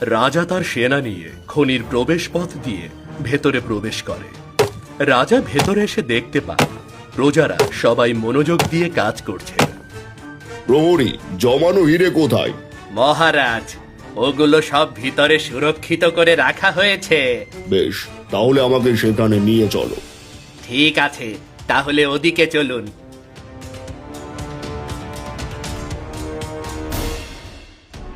রাজা তার সেনা নিয়ে খনির প্রবেশ পথ দিয়ে ভেতরে প্রবেশ করে। রাজা ভেতরে এসে দেখতে পায় প্রজারা সবাই মনোযোগ দিয়ে কাজ করছে। প্রহরী, জমানো হিরে কোথায়? মহারাজ, ওগুলো সব ভিতরে সুরক্ষিত করে রাখা হয়েছে। বেশ, তাহলে আমাকে সেখানে নিয়ে চলো। ঠিক আছে, তাহলে ওদিকে চলুন।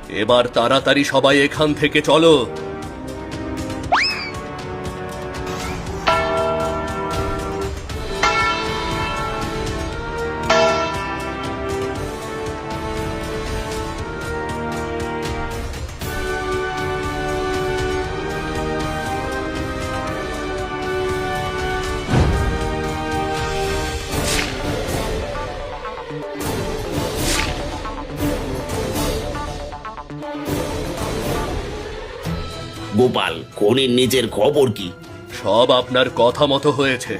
এবার তাড়াতাড়ি সবাই এখান থেকে চলো। গোপাল, খনির নিচের খবর কি? সব আপনার কথা মতো হয়েছে।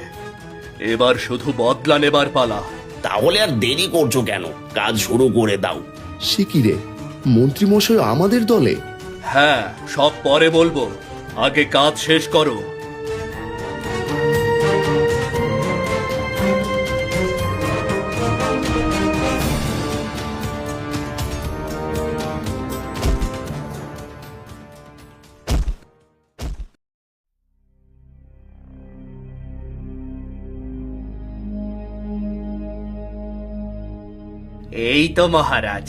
এবার শুধু বদলা নেবার পালা। তাহলে আর দেরি করছো কেন? কাজ শুরু করে দাও। সে কি রে, মন্ত্রীমশাই আমাদের দলে? হ্যাঁ, সব পরে বলবো, আগে কাজ শেষ করো। এই তো মহারাজ,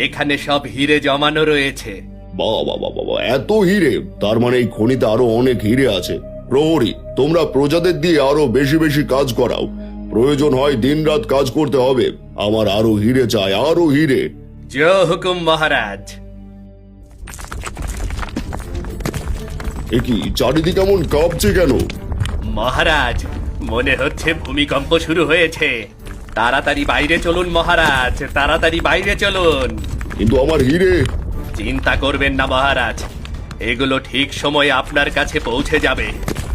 এখানে সব হিরে জমানো রয়েছে। বাবা বাবা বাবা, এত হিরে! তার মানে এই খনিতে আরো অনেক হিরে আছে। প্রহরী, তোমরা প্রজাদের দিয়ে আরো বেশি বেশি কাজ করাও। প্রয়োজন হয় দিনরাত কাজ করতে হবে। আমার আরো হিরে চাই, আরো হিরে। জয় হুকুম মহারাজ। এ কি, চারিদিকে এমন কাঁপছে কেন? মহারাজ, মনে হচ্ছে ভূমিকম্প শুরু হয়েছে। তাড়াতাড়ি বাইরে চলুন মহারাজ, তাড়াতাড়ি বাইরে চলুন। কিন্তু আমার হিরে? চিন্তা করবেন না মহারাজ, এগুলো ঠিক সময়ে আপনার কাছে পৌঁছে যাবে।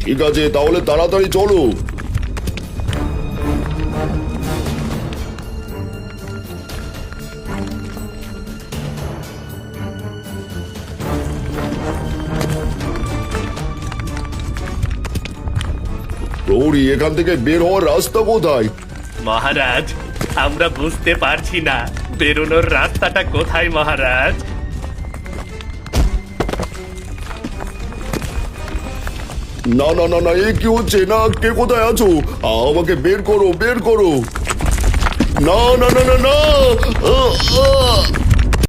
ঠিক আছে, তাহলে তাড়াতাড়ি চলো। প্রহরী, এখান থেকে বের হওয়ার রাস্তা কোথায়? মহারাজ, আমরা বুঝতে পারছি না বেরোনোর রাস্তাটা কোথায় মহারাজ। না না না না, এ কি হচ্ছে? না, কে কোথায় আছো? আমাকে বের করো, বের করো। না না না না না! আহ, আহ!